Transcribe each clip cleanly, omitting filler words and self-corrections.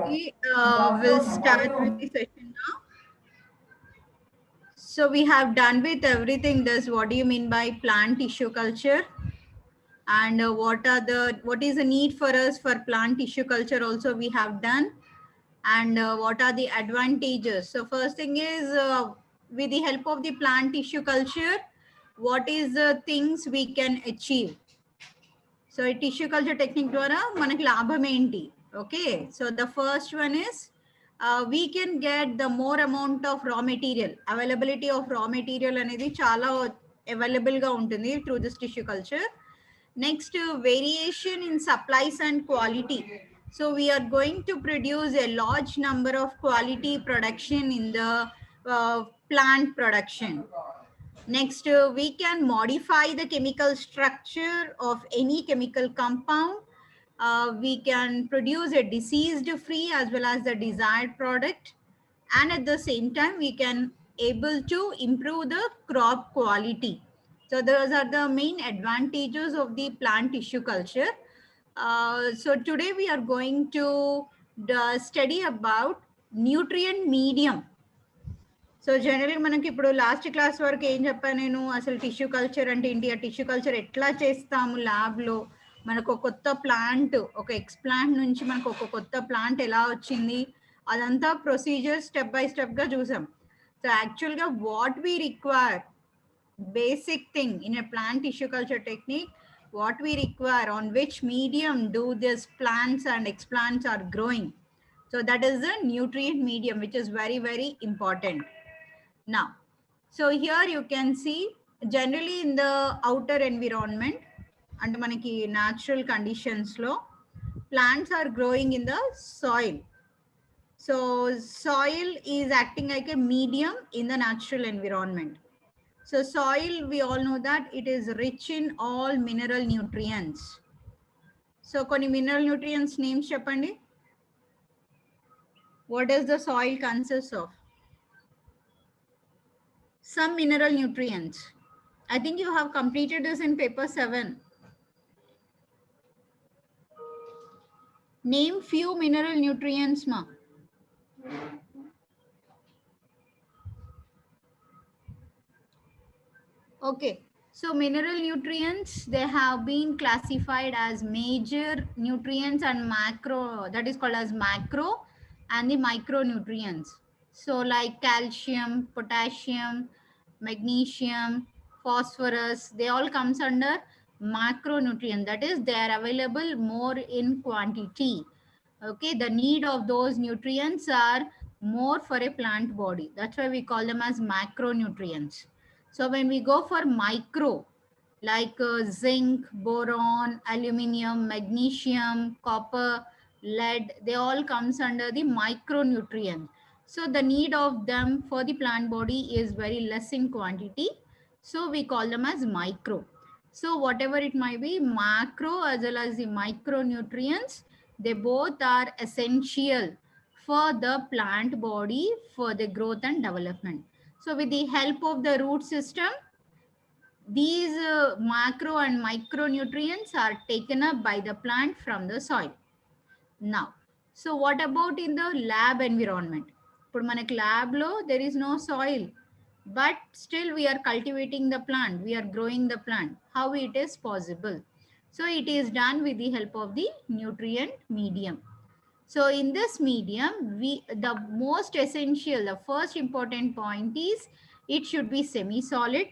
Okay, we'll start with the session now. So we have done with everything. This, what do you mean by plant tissue culture? And what is the need for us for plant tissue culture? Also, we have done. And what are the advantages? So first thing is, with the help of the plant tissue culture, what is the things we can achieve? So tissue culture technique ద్వారా మనకి లాభం ఏంటి? Okay, so the first one is we can get the more amount of raw material. Availability of raw material అనేది చాలా available గా ఉంటుంది through this tissue culture. Next, variation in supplies and quality. So we are going to produce a large number of quality production in the plant production. Next, we can modify the chemical structure of any chemical compound. We can produce a disease-free as well as the desired product. And at the same time, we can able to improve the crop quality. So those are the main advantages of the plant tissue culture. So today we are going to study about nutrient medium. So జనరల్గా మనకి ఇప్పుడు last class వరకు ఏం చెప్పాను నేను, అసలు tissue culture అంటే ఏంటి, ఆ టిష్యూ కల్చర్ ఎట్లా చేస్తాము ల్యాబ్లో, మనకు ఒక కొత్త ప్లాంట్, ఒక ఎక్స్ప్లాంట్ నుంచి మనకు ఒక కొత్త ప్లాంట్ ఎలా వచ్చింది, అదంతా ప్రొసీజర్ స్టెప్ బై స్టెప్గా చూసాం. సో యాక్చువల్గా what we require, basic thing in a plant tissue culture technique, what we require, on which medium do these plants and explants are growing. So that is the nutrient medium, which is very, very important. Now, so here you can see generally in the outer environment and manaki natural conditions lo, plants are growing in the soil. So soil is acting like a medium in the natural environment. So soil, we all know that it is rich in all mineral nutrients. So koni mineral nutrients names cheppandi. What does the soil consist of? Some mineral nutrients. I think you have completed this in paper 7. Name few mineral nutrients, ma. Okay, so mineral nutrients, they have been classified as major nutrients and macro, that is called as macro, and the micronutrients. So like calcium, potassium, magnesium, phosphorus, they all comes under macronutrient. That is, they are available more in quantity. Okay, the need of those nutrients are more for a plant body. That's why we call them as macronutrients. So when we go for micro, like zinc, boron, aluminium, magnesium, copper, lead, they all comes under the micronutrient. So the need of them for the plant body is very less in quantity. So we call them as micro. So whatever it might be, macro as well as the micronutrients, they both are essential for the plant body for the growth and development. So with the help of the root system, these macro and micronutrients are taken up by the plant from the soil. Now, so what about in the lab environment? Put manak lab lo, there is no soil, but still we are cultivating the plant, we are growing the plant. How it is possible? So it is done with the help of the nutrient medium. So in this medium, the most essential, the first important point is it should be semi-solid.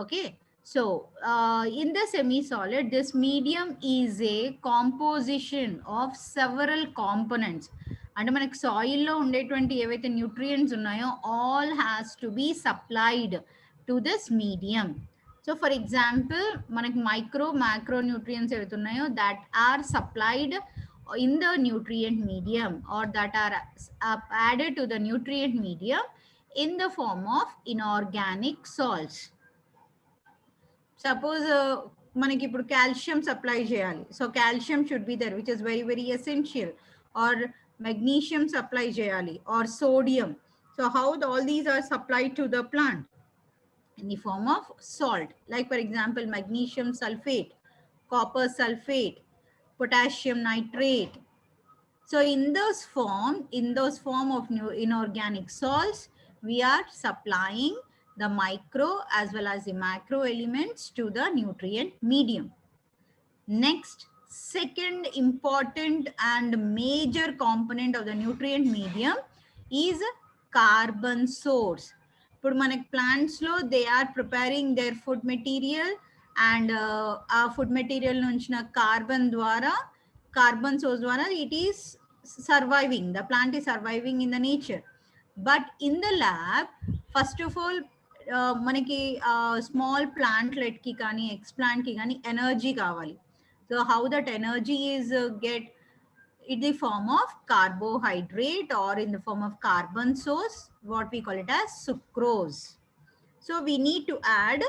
Okay, so in the semi-solid, this medium is a composition of several components. And మనకి సాయిల్లో ఉండేటువంటి ఏవైతే nutrients ఉన్నాయో all has to be supplied to this medium. So for example, మనకి micro macro nutrients ఏవైతే ఉన్నాయో that are supplied in the nutrient medium, or that are added to the nutrient medium in the form of inorganic salts. Suppose మనకి ఇప్పుడు calcium supply చేయాలి, so calcium should be there, which is very very essential. Or magnesium supply చేయాలి, or sodium. So how all these are supplied to the plant in the form of salt, like for example magnesium sulfate, copper sulfate, potassium nitrate, So in those form of new inorganic salts, we are supplying the micro as well as the macro elements to the nutrient medium. Next, second important and major component of the nutrient medium is carbon source. ఇప్పుడు మనకి ప్లాంట్స్లో they are preparing their food material and ఆ food material నుంచిన carbon source ద్వారా it is surviving, the plant is surviving in the nature. But in the lab first of all మనకి small ప్లాంట్లెట్కి కానీ ఎక్స్ ప్లాంట్కి కానీ ఎనర్జీ కావాలి. So how that energy is get in the form of carbohydrate or in the form of carbon source, what we call it as sucrose. So we need to add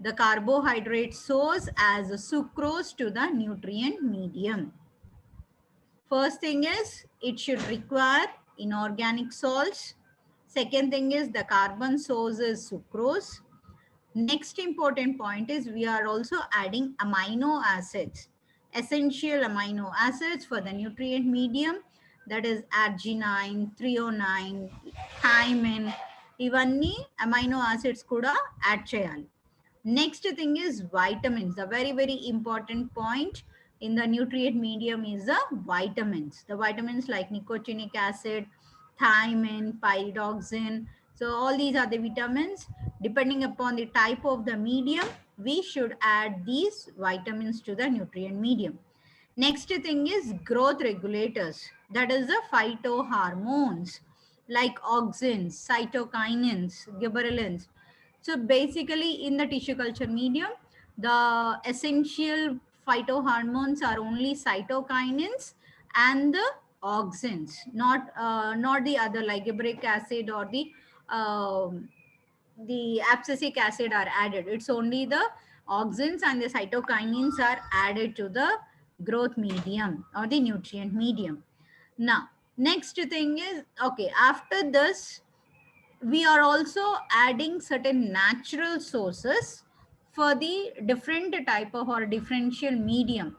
the carbohydrate source as a sucrose to the nutrient medium. First thing is it should require inorganic salts. Second thing is the carbon source is sucrose. Next important point is we are also adding amino acids, essential amino acids for the nutrient medium, that is arginine, threonine, thymine, ivanni amino acids kuda add cheyali. Next thing is vitamins. The very important point in the nutrient medium is the vitamins. The vitamins like nicotinic acid, thiamine, pyridoxine. So all these are the vitamins. Depending upon the type of the medium, we should add these vitamins to the nutrient medium. Next thing is growth regulators. That is the phytohormones like auxins, cytokinins, gibberellins. So basically in the tissue culture medium, the essential phytohormones are only cytokinins and the auxins, not the other like gibberellic acid or the abscisic acid are added. It's only the auxins and the cytokinins are added to the growth medium or the nutrient medium. Now, next thing is, okay, after this, we are also adding certain natural sources for the different type of or differential medium.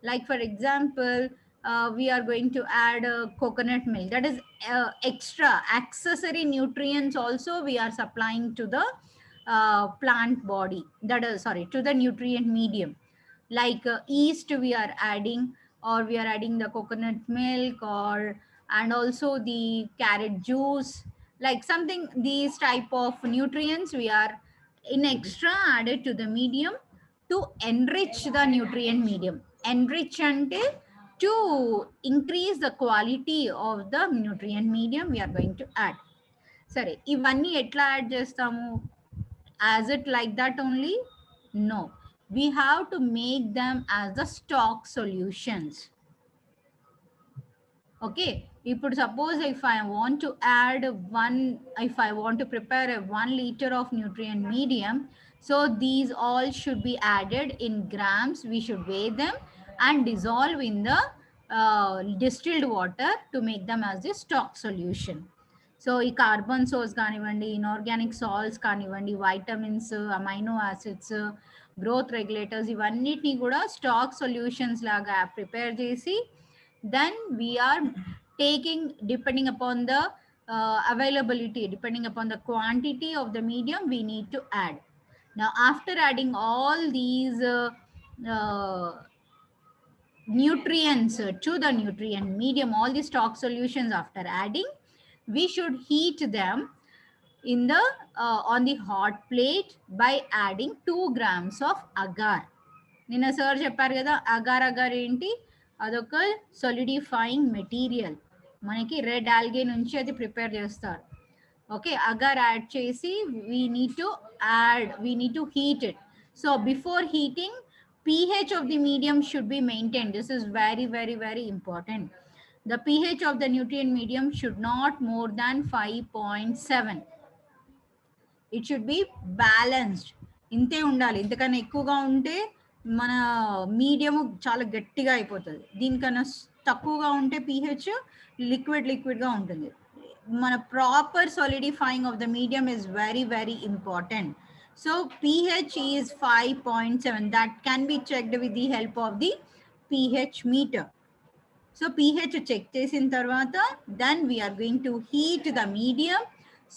Like for example, we are going to add coconut milk. That is extra accessory nutrients also we are supplying to the plant body. That is, sorry, to the nutrient medium. Like yeast we are adding, or we are adding the coconut milk, or and also the carrot juice, like something, these type of nutrients we are in extra added to the medium to enrich the nutrient medium. Enrich ante to increase the quality of the nutrient medium we are going to add. Sare, ivanni etla add chestamu? As it like that only? No, we have to make them as the stock solutions. Okay, ఇప్పుడు suppose if I want to add if I want to prepare a 1 liter of nutrient medium, so these all should be added in grams. We should weigh them and dissolve in the distilled water to make them as a stock solution. So ఈ carbon source కానివ్వండి, inorganic salts కానివ్వండి, vitamins, amino acids, growth regulators, ఇవన్నిటిని కూడా stock solutions లాగా prepare చేసి then we are taking, depending upon the availability, depending upon the quantity of the medium we need to add. Now after adding all these nutrients to the nutrient medium, all the stock solutions after adding, we should heat them in the on the hot plate by adding 2 grams of agar. నిన్న sir చెప్పారు కదా, agar ఏంటి, అదొక సొలిడిఫైయింగ్ material, మనకి red algae నుంచి అది prepare చేస్తారు. Okay, agar add చేసి we need to heat it. So before heating, pH of the medium should be maintained. This is very important. The pH of the nutrient medium should not more than 5.7. It should be balanced. ఇంతే ఉండాలి. ఇంతకన్నా ఎక్కువగా ఉంటే మన medium చాలా గట్టిగా అయిపోతుంది. దీనికన్నా తక్కువగా ఉంటే pH లిక్విడ్గా ఉంటుంది. మన proper solidifying of the medium is very important. So pH is 5.7. That can be checked with the help of the pH meter. So pH check చేసిన తర్వాత then we are going to heat the medium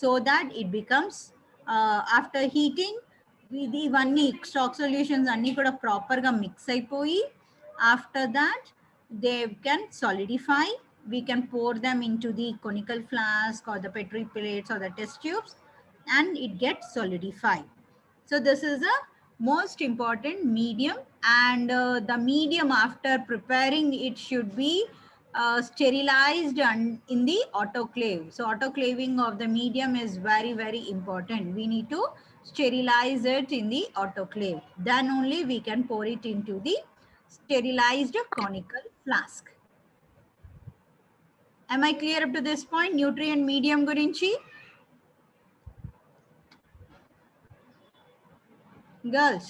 so that it becomes after heating ఇవన్నీ stock solutions అన్నీ కూడా ప్రాపర్గా mix అయిపోయి after that they can solidify. We can pour them into the conical flask or the petri plates or the test tubes and it gets solidified. So this is a most important medium, and the medium after preparing it should be sterilized and in the autoclave. So autoclaving of the medium is very, very important. We need to sterilize it in the autoclave. Then only we can pour it into the sterilized conical flask. Am I clear up to this point? Nutrient medium gurinchi? Girls.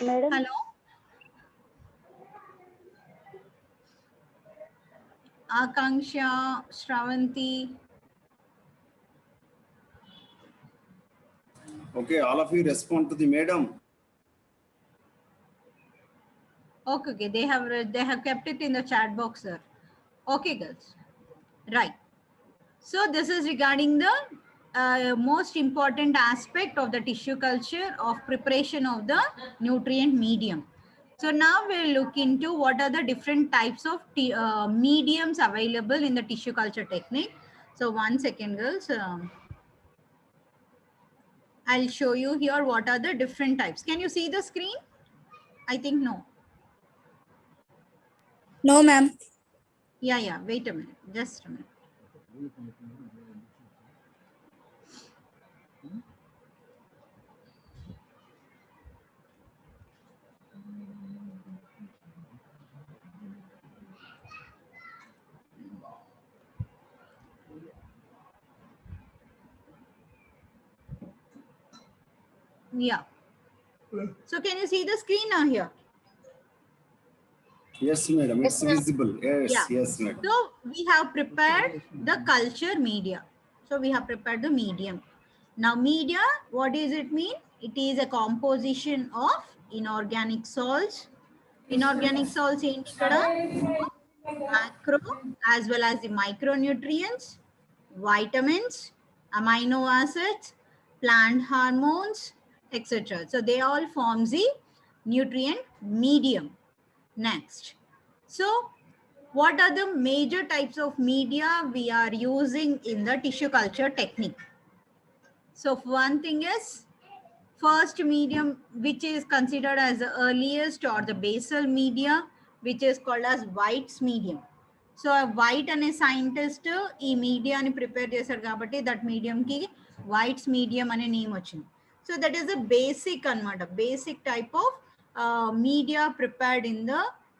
Madam. Hello. Akanksha, Shravanti. Okay, all of you respond to the madam. Okay, they have kept it in the chat box, sir. Okay, girls. Right. So this is regarding the most important aspect of the tissue culture of preparation of the nutrient medium. So now we'll look into what are the different types of mediums available in the tissue culture technique. So 1 second, girls. I'll show you here what are the different types. Can you see the screen? I think no. No, ma'am. Yeah. Wait a minute. Just a minute. Yeah. So can you see the screen now here? Yes, madam. It's visible. Yes, Yeah. yes, madam. So we have prepared the culture media. So we have prepared the medium. Now media, what does it mean? It is a composition of inorganic salts. Inorganic salts in macro as well as the micronutrients, vitamins, amino acids, plant hormones, etc. So they all form the nutrient medium. Next. So what are the major types of media we are using in the tissue culture technique? So one thing is first medium, which is considered as the earliest or the basal media, which is called as White's medium. So a White అనే scientist ఈ మీడియాని prepare చేశారు కాబట్టి that మీడియంకి White's medium అనే name వచ్చింది. So that is the basic అనమాట, basic type of media prepared in the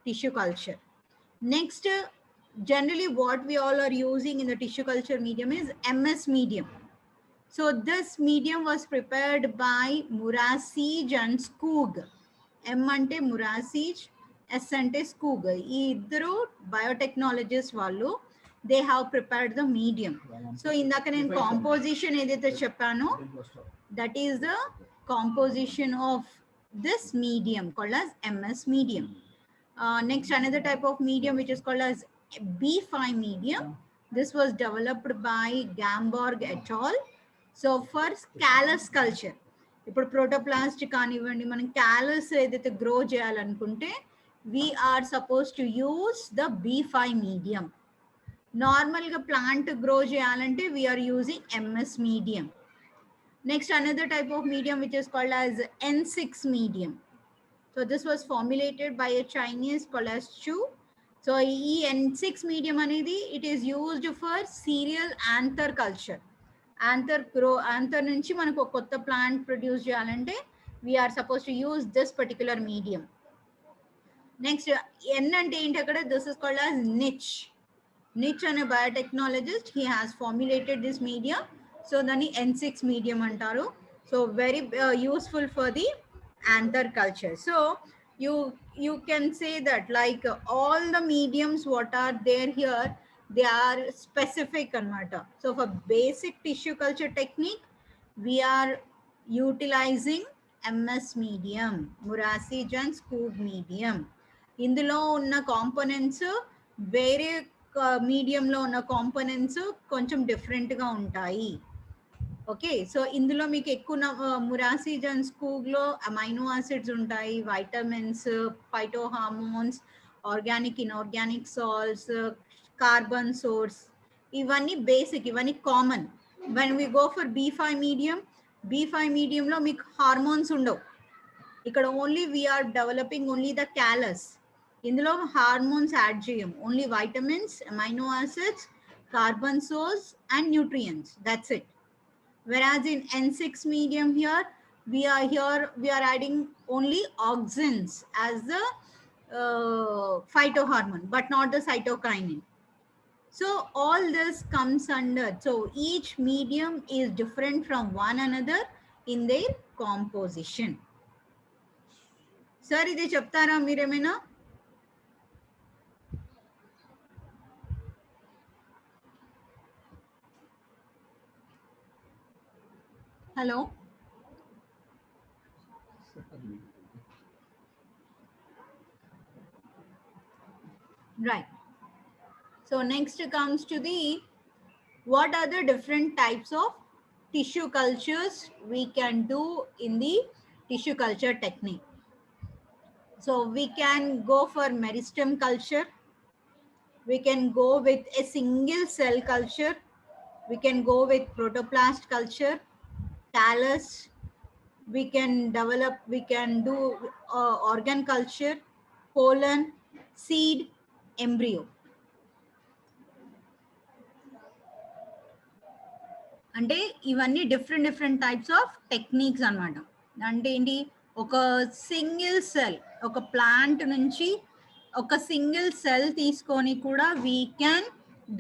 tissue culture. Next, generally what we all are using in the tissue culture medium is MS medium. So this medium was prepared by Murasij and Skoog. M ante Murasij, S ante Skoog. ఈ ఇద్దరు biotechnologists వాళ్ళు, they have prepared the medium. So ఇందాక నేను composition ఏదైతే చెప్పానో, that is the composition of this medium called as MS medium. Next, another type of medium which is called as B5 medium. This was developed by Gamborg et al. So for callus culture, ఇప్పుడు protoplast కానివ్వండి, మనం callus ఏదైతే grow చేయాలనుకుంటే we are supposed to use the B5 medium. నార్మల్గా plant grow చేయాలంటే we are using MS medium. Next, another type of medium which is called as N6 medium. So this was formulated by a Chinese called as Chu. So ఈ N6 medium అనేది it is used for cereal anther culture. Anther నుంచి మనకు ఒక కొత్త plant produce చేయాలంటే we are supposed to use this particular medium. Next, N అంటే ఏంటి అక్కడ, this is called as niche. Niche అనే biotechnologist, he has formulated this medium. So దాన్ని N6 medium అంటారు. So very useful for the anther culture. So you can say that like all the mediums what are there here, they are specific anamata. So for basic tissue culture technique we are utilizing MS medium, Murasi Jan Scoop medium. ఇందులో ఉన్న components వేరే మీడియంలో ఉన్న components కొంచెం డిఫరెంట్గా ఉంటాయి. Okay, so ఇందులో మీకు ఎక్కువ మురాసిజన్ స్కూగ్లో అమైనో యాసిడ్స్ ఉంటాయి, vitamins, phyto hormones, organic inorganic salts, carbon source, ఇవన్నీ బేసిక్, ఇవన్నీ common. when we go for B5 medium, B5 mediumలో మీకు హార్మోన్స్ ఉండవు. ఇక్కడ only we are developing only the callus. ఇందులో హార్మోన్స్ యాడ్ చేయం, only vitamins, amino acids, carbon source and nutrients, that's it. Whereas in N6 medium here we are adding only auxins as the phytohormone, but not the cytokinin. So all this comes under, so each medium is different from one another in their composition. Sir, ఇది చెప్తారా మీరేమైనా? Hello, right. So next comes to the, what are the different types of tissue cultures we can do in the tissue culture technique. So we can go for meristem culture, we can go with a single cell culture, we can go with protoplast culture, callus, we can develop, we can do organ culture, pollen, seed, embryo. అంటే ఇవన్నీ different types of techniques అన్నమాట. అంటే ఏంటి, ఒక single cell, ఒక plant నుంచి ఒక single cell తీసుకొని కూడా we can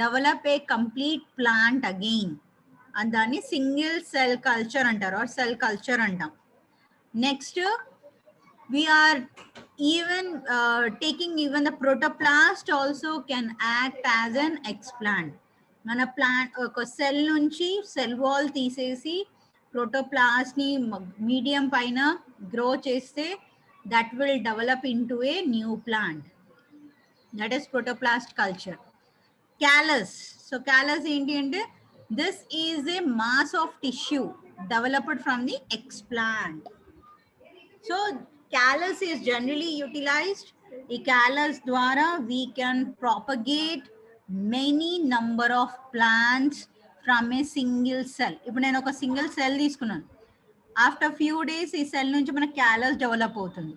develop a complete plant again, and దాన్ని సింగిల్ సెల్ కల్చర్ అంటారు, ఆర్ సెల్ కల్చర్ అంటాం. Next we are even taking even the protoplast also can act as an explant. మన plant ఒక cell నుంచి cell wall తీసేసి ప్రోటోప్లాస్ట్ని medium పైన grow చేస్తే that will develop into a new plant, that is protoplast culture. Callus, so callus ఏంటి అంటే, this is a mass of tissue developed from the explant. So callus is generally utilized. ఈ callus ద్వారా we can propagate many number of plants from a single cell. ఇప్పుడు నేను ఒక single cell తీసుకున్నాను, after few days ఈ cell నుంచి మన callus develop అవుతుంది.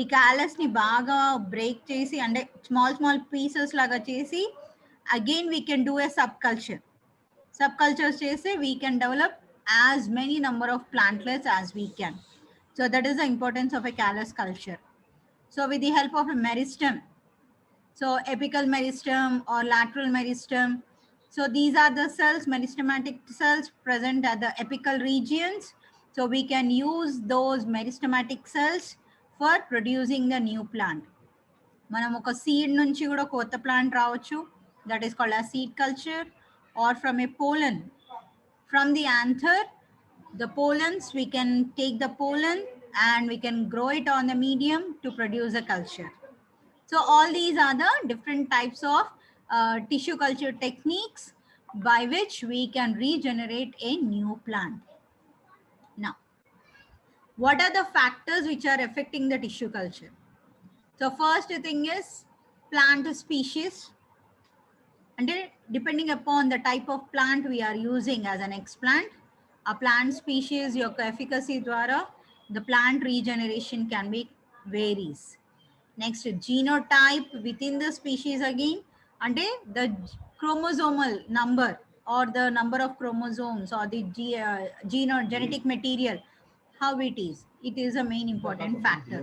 ఈ క్యాలస్ని బాగా బ్రేక్ చేసి, అంటే స్మాల్ పీసెస్ లాగా చేసి, again we can do a sub cultures చేసి we can develop as many number of plantlets as we can. So that is the importance of a callus culture. So with the help of a meristem, so apical meristem or lateral meristem, so these are the cells, meristematic cells present at the apical regions. So we can use those meristematic cells for producing the new plant. మనం ఒక seed నుంచి కూడా కొత్త plant రావచ్చు, that is called as seed culture, or from a pollen, from the anther, the pollens, we can take the pollen and we can grow it on the medium to produce a culture. So all these are the different types of tissue culture techniques by which we can regenerate a new plant. Now, what are the factors which are affecting the tissue culture? So first thing is plant species. And depending upon the type of plant we are using as an explant, a plant species యొక్క efficacy ద్వారా the plant regeneration can be varies. Next, genotype within the species again, and the chromosomal number or the number of chromosomes or the genetic material, how it is a main important factor.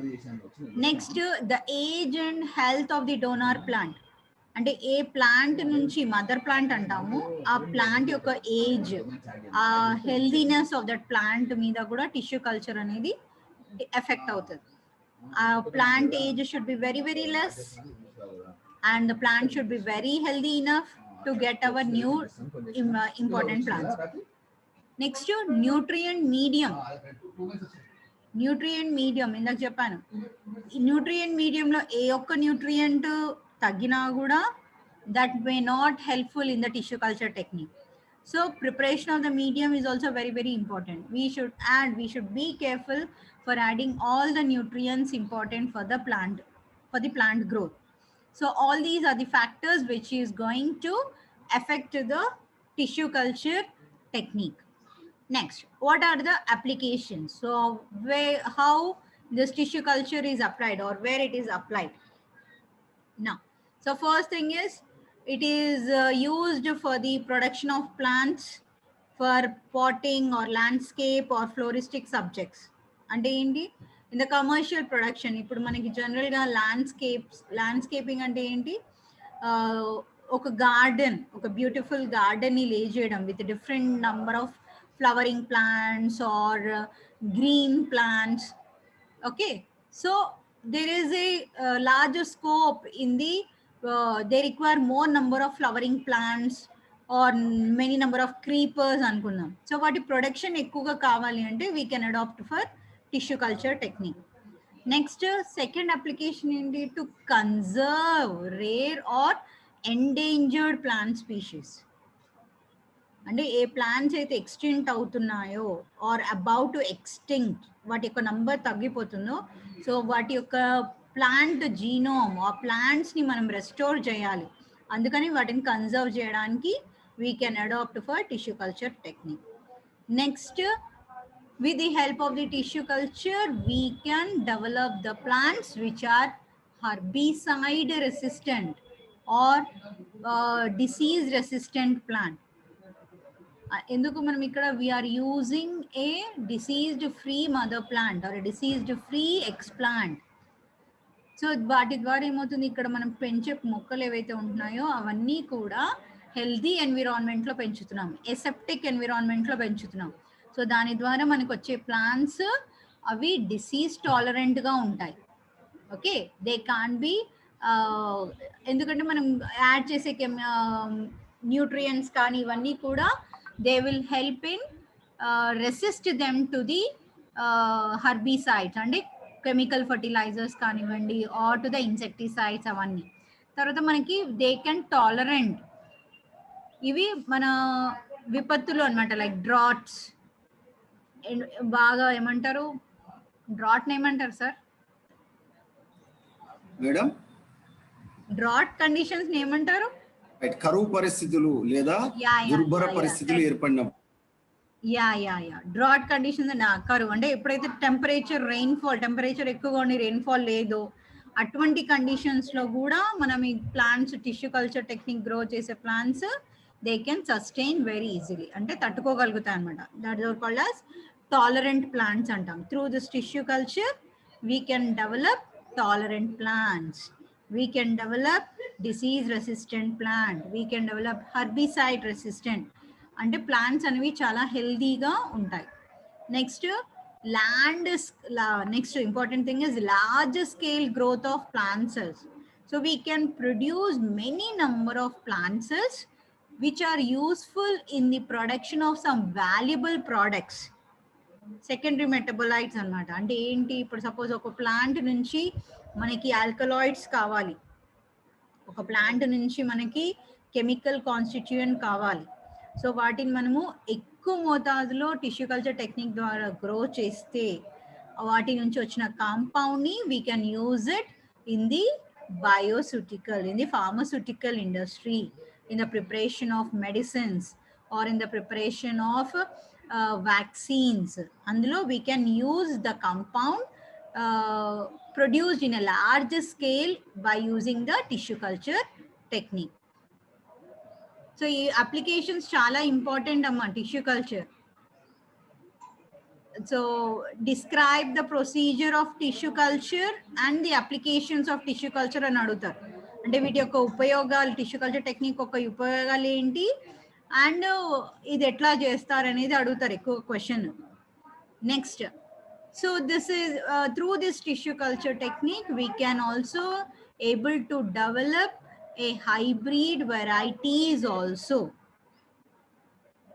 Next, the age and health of the donor plant. అంటే ఏ plant నుంచి mother plant అంటాము, ఆ plant యొక్క age, ఆ healthiness of that plant మీద కూడా tissue culture అనేది effect అవుతుంది. ఆ plant age should be very less and the plant should be very healthy enough to get our new important plants. Next, nutrient medium. Nutrient medium ఇందాక చెప్పాను. ఈ nutrient మీడియంలో ఏ ఒక్క న్యూట్రియంట్ తగ్గినా కూడా that may not helpful in the tissue culture technique. So preparation of the medium is also very, very important. We should be careful for adding all the nutrients important for the plant growth. So all these are the factors which is going to affect the tissue culture technique. Next, what are the applications? So how this tissue culture is applied or where it is applied. Now, so first thing is it is used for the production of plants for potting or landscape or floristic subjects. అంటే ఏంటి, in the commercial production. ఇప్పుడు మనకి జనరల్గా landscaping అంటే ఏంటి, ఒక garden, ఒక beautiful గార్డెన్ని లే చేయడం with different number of flowering plants or green plants. Okay, so there is a larger scope in the they require more number of flowering plants or many number of creepers అనుకున్నాం. So వాటి production ఎక్కువగా కావాలి అంటే we can adopt for tissue culture technique. Next second application ఏంటి, to conserve rare or endangered plant species. అంటే ఏ plants అయితే extinct అవుతున్నాయో ఆర్ అబౌట్ టు ఎక్స్టింక్ట్, వాటి యొక్క నంబర్ తగ్గిపోతుందో, సో వాటి యొక్క ప్లాంట్ జీనోమ్ ఆ ప్లాంట్స్ని మనం రెస్టోర్ చేయాలి. అందుకని వాటిని కన్జర్వ్ చేయడానికి we can adopt for tissue culture technique. Next, with the help of the tissue culture we can develop the plants which are herbicide resistant or disease resistant plant. ఎందుకు మనం ఇక్కడ we are using a diseased free mother plant or diseased free explant. So వాటి ద్వారా ఏమవుతుంది, ఇక్కడ మనం పెంచే మొక్కలు ఏవైతే ఉంటున్నాయో అవన్నీ కూడా హెల్దీ ఎన్విరాన్మెంట్లో పెంచుతున్నాం, ఎసెప్టిక్ ఎన్విరాన్మెంట్లో పెంచుతున్నాం. సో దాని ద్వారా మనకు వచ్చే ప్లాంట్స్ అవి డిసీజ్ టాలరెంట్గా ఉంటాయి. ఓకే, దే కాన్ బి, ఎందుకంటే మనం యాడ్ చేసే న్యూట్రియంట్స్ కానీ ఇవన్నీ కూడా they will help in resist them to the herbicides, అంటే కెమికల్ ఫర్టిలైజర్స్ కానివ్వండి ఆర్ టు ద ఇన్సెక్టిసైడ్స్ అవన్నీ. తర్వాత మనకి దే కెన్ టాలరెంట్, ఇవి మన విపత్తులు అనమాట, లైక్ డ్రాట్స్. బాగా ఏమంటారు డ్రాట్ ఏమంటారు సార్ మేడం? డ్రాట్ కండిషన్స్ ఏమంటారు? కరువు పరిస్థితులు లేదా దుర్భర పరిస్థితులు ఏర్పడినప్పుడు. డ్రాట్ కండిషన్స్ అండ్ కరువు అంటే ఎప్పుడైతే టెంపరేచర్ ఎక్కువగా ఉండి రెయిన్ఫాల్ లేదో అటువంటి కండిషన్స్ లో కూడా మనం ఈ plants tissue culture technique grow చేసే plants they can sustain very easily, అంటే తట్టుకోగలుగుతాయి అనమాట. That is called as tolerant plants అంటాం. Through this tissue culture we can develop tolerant plants, we can develop disease resistant plant, we can develop herbicide resistant, అంటే plants అనేవి చాలా హెల్దీగా ఉంటాయి. Next next important thing is large scale growth of plant cells. So we can produce many number of plant cells which are useful in the production of some valuable products, secondary metabolites అనమాట. అంటే ఏంటి, ఇప్పుడు suppose ఒక plant నుంచి మనకి alkaloids కావాలి, ఒక plant నుంచి మనకి కెమికల్ కాన్స్టిట్యూయెంట్ కావాలి. సో వాటిని మనము ఎక్కువ మోతాదులో టిష్యూ కల్చర్ టెక్నిక్ ద్వారా గ్రో చేస్తే వాటి నుంచి వచ్చిన కాంపౌండ్ని we can use it in the bioceutical, in the pharmaceutical industry, in the preparation of medicines or in the preparation of vaccines. అందులో we can use the compound produced in a large scale by using the tissue culture technique. So ఈ applications చాలా important అమ్మా tissue culture. So describe the procedure of tissue culture and the applications of tissue culture అని అడుగుతారు. అంటే వీటి యొక్క ఉపయోగాలు, tissue culture technique యొక్క ఉపయోగాలు ఏంటి అండ్ ఇది ఎట్లా చేస్తారు అనేది అడుగుతారు ఎక్కువ question. Next, so this is through this tissue culture technique we can also able to develop a hybrid varieties also.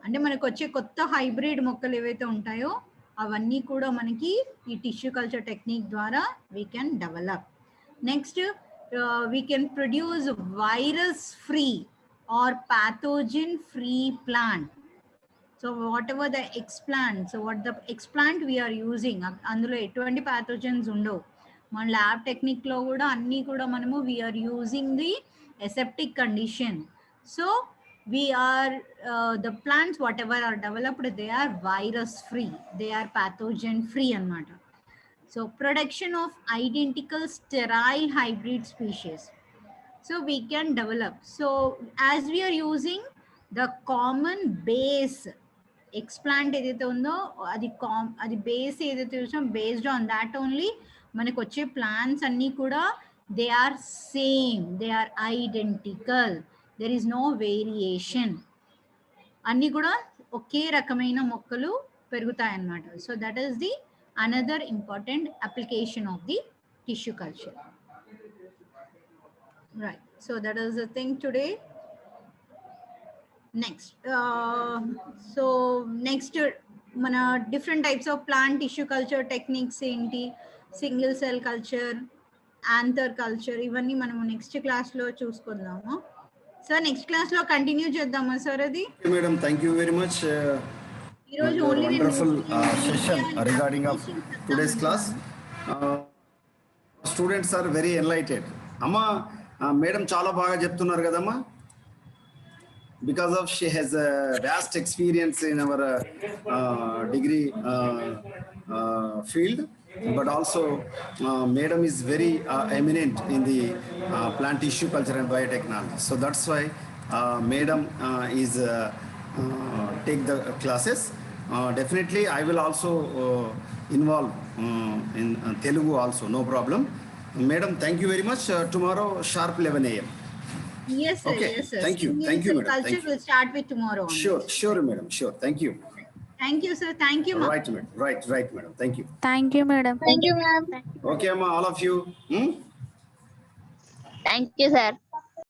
అంటే మనకు వచ్చే కొత్త హైబ్రిడ్ మొక్కలు ఏవైతే ఉంటాయో అవన్నీ కూడా మనకి ఈ టిష్యూ కల్చర్ టెక్నిక్ ద్వారా we can develop. Next we can produce virus free or pathogen free plant. So whatever the explant, so what the explant we are using, అందులో ఎటువంటి pathogens ఉండవు. మన ల్యాబ్ టెక్నిక్లో కూడా అన్నీ కూడా మనము we are using the aseptic condition. So we are the plants whatever are developed, they are virus free, they are pathogen free అన్నమాట. So production of identical sterile hybrid species. So we can develop. So as we are using the common base explant ఏదైతే ఉందో అది base ఏదైతే చూసాం, based on that only మనకు వచ్చే plants అన్నీ కూడా they are same, they are identical, there is no variation. అన్నీ కూడా ఒకే రకమైన మొక్కలు పెరుగుతాయి అన్నమాట. So that is the another important application of the tissue culture. Right, so that is the thing today. Next so next mana different types of plant tissue culture techniques enti, single cell culture, anther culture, ivanni manamu next class lo chusukundamu. So next class lo continue cheddama sir adi. Okay madam, thank you very much. Wonderful session regarding of today's class. Students are very enlightened. Amma madam చాలా బాగా చెప్తున్నారు కదమ్మా. Because of she has a vast experience in our degree field, but also madam is very eminent in the plant tissue culture and biotechnology. So that's why madam is take the classes. Definitely I will also involve in Telugu also, no problem. Madam, thank you very much. Tomorrow sharp 11 a.m. Yes sir. Okay. Yes sir. Thank you madam. Culture will start with tomorrow only. Sure madam, sure. Thank you sir. Thank you right madam. Right madam, thank you. Thank you madam. Thank you, ma'am. Okay amma, all of you. Thank you, sir.